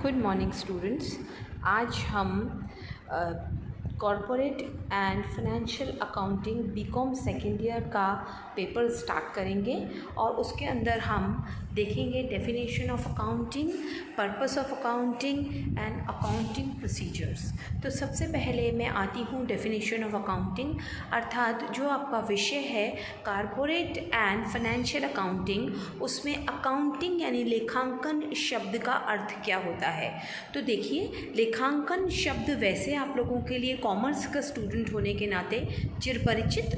Good morning students. आज हम corporate and financial accounting B Com second year का paper start करेंगे और उसके अंदर हम देखेंगे definition of accounting, purpose of accounting and accounting procedures. तो सबसे पहले मैं आती हूँ डेफिनेशन ऑफ अकाउंटिंग, अर्थात जो आपका विषय है कॉरपोरेट एंड फाइनेंशियल अकाउंटिंग, उसमें अकाउंटिंग यानी लेखांकन शब्द का अर्थ क्या होता है। तो देखिए, लेखांकन शब्द वैसे आप लोगों के लिए कॉमर्स का स्टूडेंट होने के नाते चिरपरिचित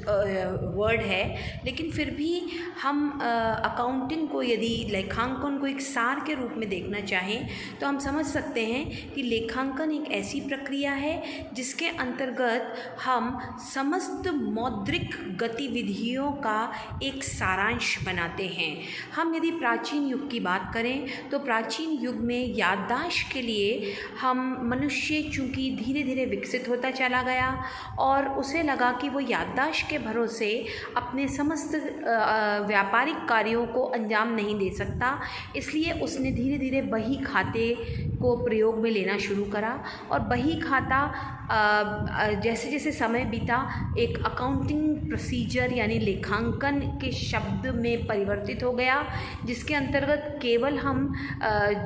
वर्ड है, लेकिन फिर भी हम अकाउंटिंग को यदि लेखांकन को एक सार के रूप में देखना चाहें तो हम समझ सकते हैं कि लेखांकन एक ऐसी प्रक्रिया है जिसके अंतर्गत हम समस्त मौद्रिक गतिविधियों का एक सारांश बनाते हैं। हम यदि प्राचीन युग की बात करें तो प्राचीन युग में याददाश्त के लिए हम मनुष्य चूँकि धीरे धीरे विकसित होता चला गया और उसे लगा कि वो याददाश्त के भरोसे अपने समस्त व्यापारिक कार्यों को अंजाम नहीं दे सकता, इसलिए उसने धीरे धीरे बही खाते को प्रयोग में लेना शुरू करा और बही खाता जैसे जैसे समय बीता एक अकाउंटिंग प्रोसीजर यानी लेखांकन के शब्द में परिवर्तित हो गया, जिसके अंतर्गत केवल हम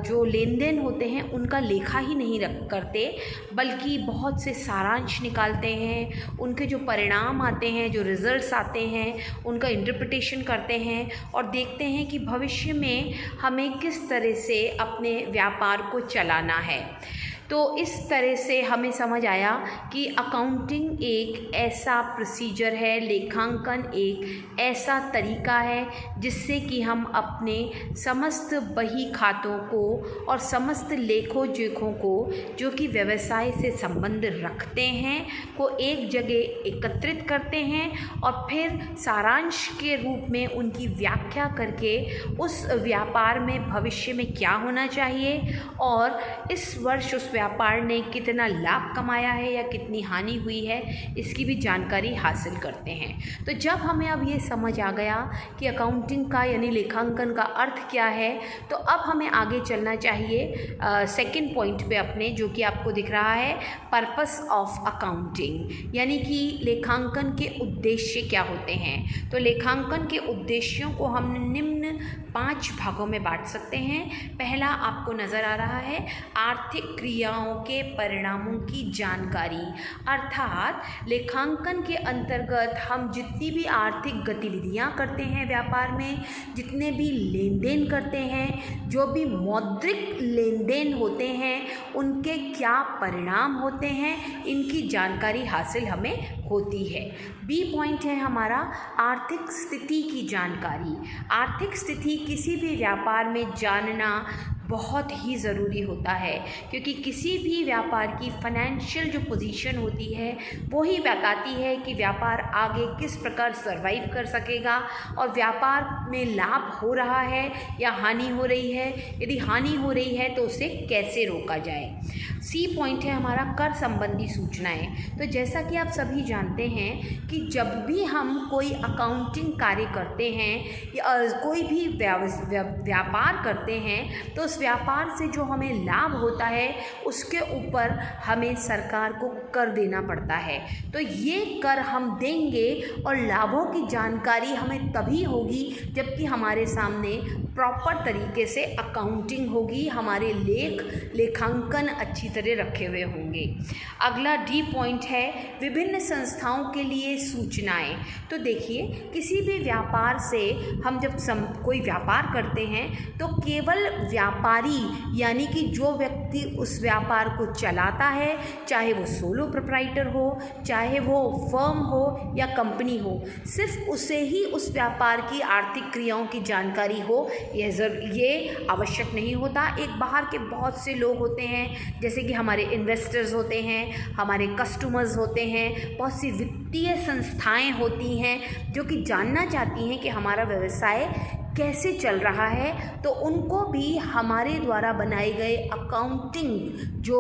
जो लेन देन होते हैं उनका लेखा ही नहीं करते, बल्कि बहुत से सारांश निकालते हैं, उनके जो परिणाम आते हैं, जो रिजल्ट्स आते हैं, उनका इंटरप्रिटेशन करते हैं और देखते हैं कि भविष्य में हमें किस तरह से अपने व्यापार को चलाना है। तो इस तरह से हमें समझ आया कि अकाउंटिंग एक ऐसा प्रोसीजर है, लेखांकन एक ऐसा तरीका है जिससे कि हम अपने समस्त बही खातों को और समस्त लेखों जोखों को जो कि व्यवसाय से संबंध रखते हैं को एक जगह एकत्रित करते हैं और फिर सारांश के रूप में उनकी व्याख्या करके उस व्यापार में भविष्य में क्या होना चाहिए और इस वर्ष उस व्यापार ने कितना लाभ कमाया है या कितनी हानि हुई है, इसकी भी जानकारी हासिल करते हैं। तो जब हमें अब ये समझ आ गया कि अकाउंटिंग का यानी लेखांकन का अर्थ क्या है, तो अब हमें आगे चलना चाहिए सेकंड पॉइंट पे अपने, जो कि आपको दिख रहा है पर्पस ऑफ अकाउंटिंग, यानी कि लेखांकन के उद्देश्य क्या होते हैं। तो लेखांकन के उद्देश्यों को हम निम्न 5 भागों में बांट सकते हैं। पहला आपको नज़र आ रहा है आर्थिक क्रियाओं के परिणामों की जानकारी, अर्थात लेखांकन के अंतर्गत हम जितनी भी आर्थिक गतिविधियां करते हैं व्यापार में, जितने भी लेन देन करते हैं, जो भी मौद्रिक लेन देन होते हैं, उनके क्या परिणाम होते हैं, इनकी जानकारी हासिल हमें होती है। बी पॉइंट है हमारा आर्थिक स्थिति की जानकारी। आर्थिक स्थिति किसी भी व्यापार में जानना बहुत ही ज़रूरी होता है, क्योंकि किसी भी व्यापार की फाइनेंशियल जो पोजीशन होती है वो ही बताती है कि व्यापार आगे किस प्रकार सरवाइव कर सकेगा और व्यापार में लाभ हो रहा है या हानि हो रही है। यदि हानि हो रही है तो उसे कैसे रोका जाए। सी पॉइंट है हमारा कर संबंधी सूचनाएं। तो जैसा कि आप सभी जानते हैं कि जब भी हम कोई अकाउंटिंग कार्य करते हैं या कोई भी व्यापार करते हैं तो उस व्यापार से जो हमें लाभ होता है उसके ऊपर हमें सरकार को कर देना पड़ता है। तो ये कर हम देंगे और लाभों की जानकारी हमें तभी होगी जबकि हमारे सामने प्रॉपर तरीके से अकाउंटिंग होगी, हमारे लेखांकन अच्छी तरह रखे हुए होंगे। अगला डी पॉइंट है विभिन्न संस्थाओं के लिए सूचनाएं। तो देखिए, किसी भी व्यापार से हम जब कोई व्यापार करते हैं तो केवल व्यापारी यानी कि जो व्यक्ति उस व्यापार को चलाता है, चाहे वो सोलो प्रोप्राइटर हो, चाहे वो फर्म हो या कंपनी हो, सिर्फ उसे ही उस व्यापार की आर्थिक क्रियाओं की जानकारी हो ये आवश्यक नहीं होता। एक बाहर के बहुत से लोग होते हैं, जैसे कि हमारे इन्वेस्टर्स होते हैं, हमारे कस्टमर्स होते हैं, बहुत सी वित्तीय संस्थाएं होती हैं जो कि जानना चाहती हैं कि हमारा व्यवसाय कैसे चल रहा है, तो उनको भी हमारे द्वारा बनाए गए अकाउंटिंग जो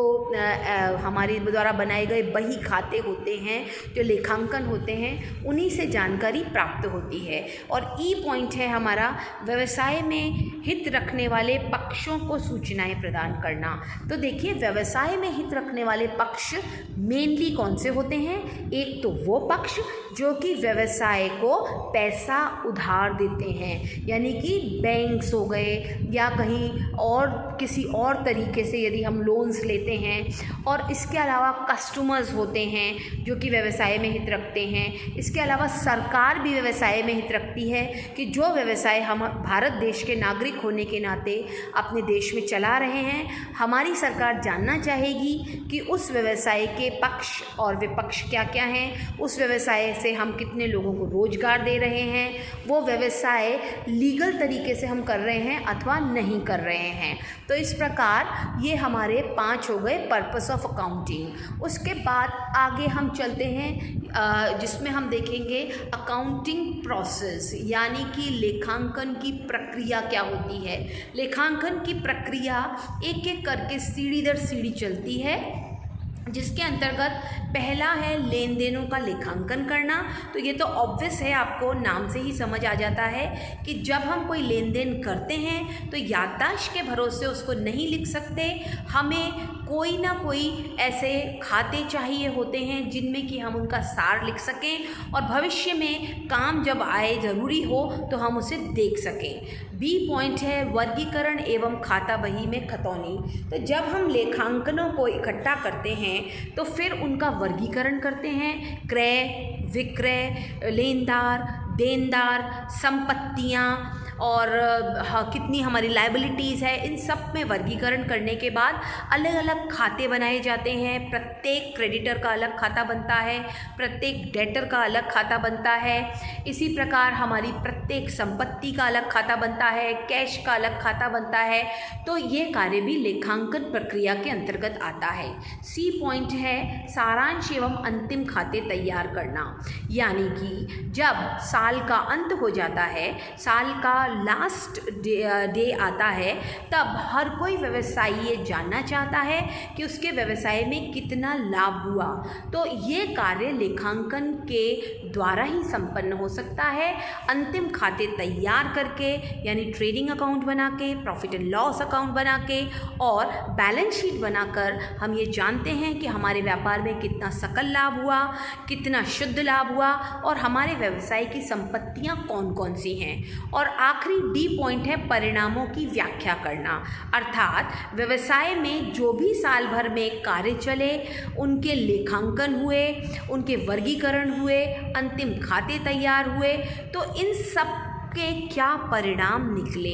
हमारे द्वारा बनाए गए बही खाते होते हैं, जो लेखांकन होते हैं, उन्हीं से जानकारी प्राप्त होती है। और ई पॉइंट है हमारा व्यवसाय में हित रखने वाले पक्षों को सूचनाएं प्रदान करना। तो देखिए, व्यवसाय में हित रखने वाले पक्ष मेनली कौन से होते हैं? एक तो वो पक्ष जो कि व्यवसाय को पैसा उधार देते हैं, यानी कि बैंक्स हो गए या कहीं और किसी और तरीके से यदि हम लोन्स लेते हैं, और इसके अलावा कस्टमर्स होते हैं जो कि व्यवसाय में हित रखते हैं। इसके अलावा सरकार भी व्यवसाय में हित रखती है कि जो व्यवसाय हम भारत देश के नागरिक होने के नाते अपने देश में चला रहे हैं, हमारी सरकार जानना चाहेगी कि उस व्यवसाय के पक्ष और विपक्ष क्या क्या हैं, उस व्यवसाय से हम कितने लोगों को रोजगार दे रहे हैं, वो व्यवसाय लीगल तरीके से हम कर रहे हैं अथवा नहीं कर रहे हैं। तो इस प्रकार ये हमारे 5 हो गए पर्पस ऑफ अकाउंटिंग। उसके बाद आगे हम चलते हैं जिसमें हम देखेंगे अकाउंटिंग प्रोसेस, यानी कि लेखांकन की प्रक्रिया क्या होती है। लेखांकन की प्रक्रिया एक एक करके सीढ़ी दर सीढ़ी चलती है, जिसके अंतर्गत पहला है लेन देनों का लेखांकन करना। तो ये तो ऑब्वियस है, आपको नाम से ही समझ आ जाता है कि जब हम कोई लेन देन करते हैं तो याददाश्त के भरोसे उसको नहीं लिख सकते, हमें कोई ना कोई ऐसे खाते चाहिए होते हैं जिनमें कि हम उनका सार लिख सकें और भविष्य में काम जब आए ज़रूरी हो तो हम उसे देख सकें। बी पॉइंट है वर्गीकरण एवं खाता बही में खतौनी। तो जब हम लेखांकनों को इकट्ठा करते हैं तो फिर उनका वर्गीकरण करते हैं, क्रय विक्रय, लेनदार देनदार, संपत्तियाँ और कितनी हमारी लायबिलिटीज़ है, इन सब में वर्गीकरण करने के बाद अलग अलग खाते बनाए जाते हैं। प्रत्येक क्रेडिटर का अलग खाता बनता है, प्रत्येक डेटर का अलग खाता बनता है। इसी प्रकार हमारी प्रत्येक संपत्ति का अलग खाता बनता है, कैश का अलग खाता बनता है। तो ये कार्य भी लेखांकन प्रक्रिया के अंतर्गत आता है। सी पॉइंट है सारांश एवं अंतिम खाते तैयार करना, यानी कि जब साल का अंत हो जाता है, साल का लास्ट डे आता है, तब हर कोई व्यवसायी ये जानना चाहता है कि उसके व्यवसाय में कितना लाभ हुआ। तो ये कार्य लेखांकन के द्वारा ही संपन्न हो सकता है। अंतिम खाते तैयार करके, यानी ट्रेडिंग अकाउंट बना के, प्रॉफिट एंड लॉस अकाउंट बना के और बैलेंस शीट बनाकर हम ये जानते हैं कि हमारे व्यापार में कितना सकल लाभ हुआ, कितना शुद्ध लाभ हुआ और हमारे व्यवसाय की संपत्तियां कौन कौन सी हैं। और आखिरी डी पॉइंट है परिणामों की व्याख्या करना, अर्थात व्यवसाय में जो भी साल भर में कार्य चले, उनके लेखांकन हुए, उनके वर्गीकरण हुए, अंतिम खाते तैयार हुए, तो इन सब के क्या परिणाम निकले,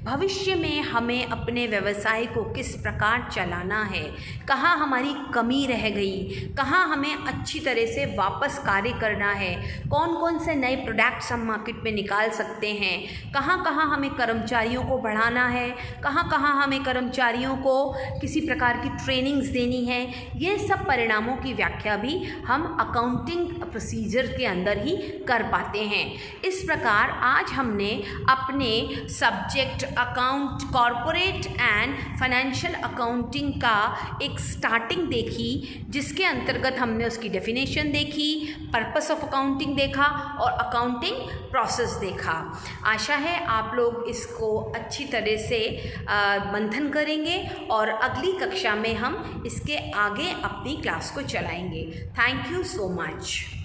भविष्य में हमें अपने व्यवसाय को किस प्रकार चलाना है, कहाँ हमारी कमी रह गई, कहाँ हमें अच्छी तरह से वापस कार्य करना है, कौन कौन से नए प्रोडक्ट्स हम मार्केट में निकाल सकते हैं, कहाँ कहाँ हमें कर्मचारियों को बढ़ाना है, कहाँ कहाँ हमें कर्मचारियों को किसी प्रकार की ट्रेनिंग्स देनी है। ये सब परिणामों की व्याख्या भी हम अकाउंटिंग प्रोसीजर के अंदर ही कर पाते हैं। इस प्रकार आज हमने अपने subject account corporate and financial accounting का एक स्टार्टिंग देखी, जिसके अंतर्गत हमने उसकी डेफिनेशन देखी, पर्पस ऑफ अकाउंटिंग देखा और अकाउंटिंग प्रोसेस देखा। आशा है आप लोग इसको अच्छी तरह से मंथन करेंगे और अगली कक्षा में हम इसके आगे अपनी क्लास को चलाएंगे। Thank you so much.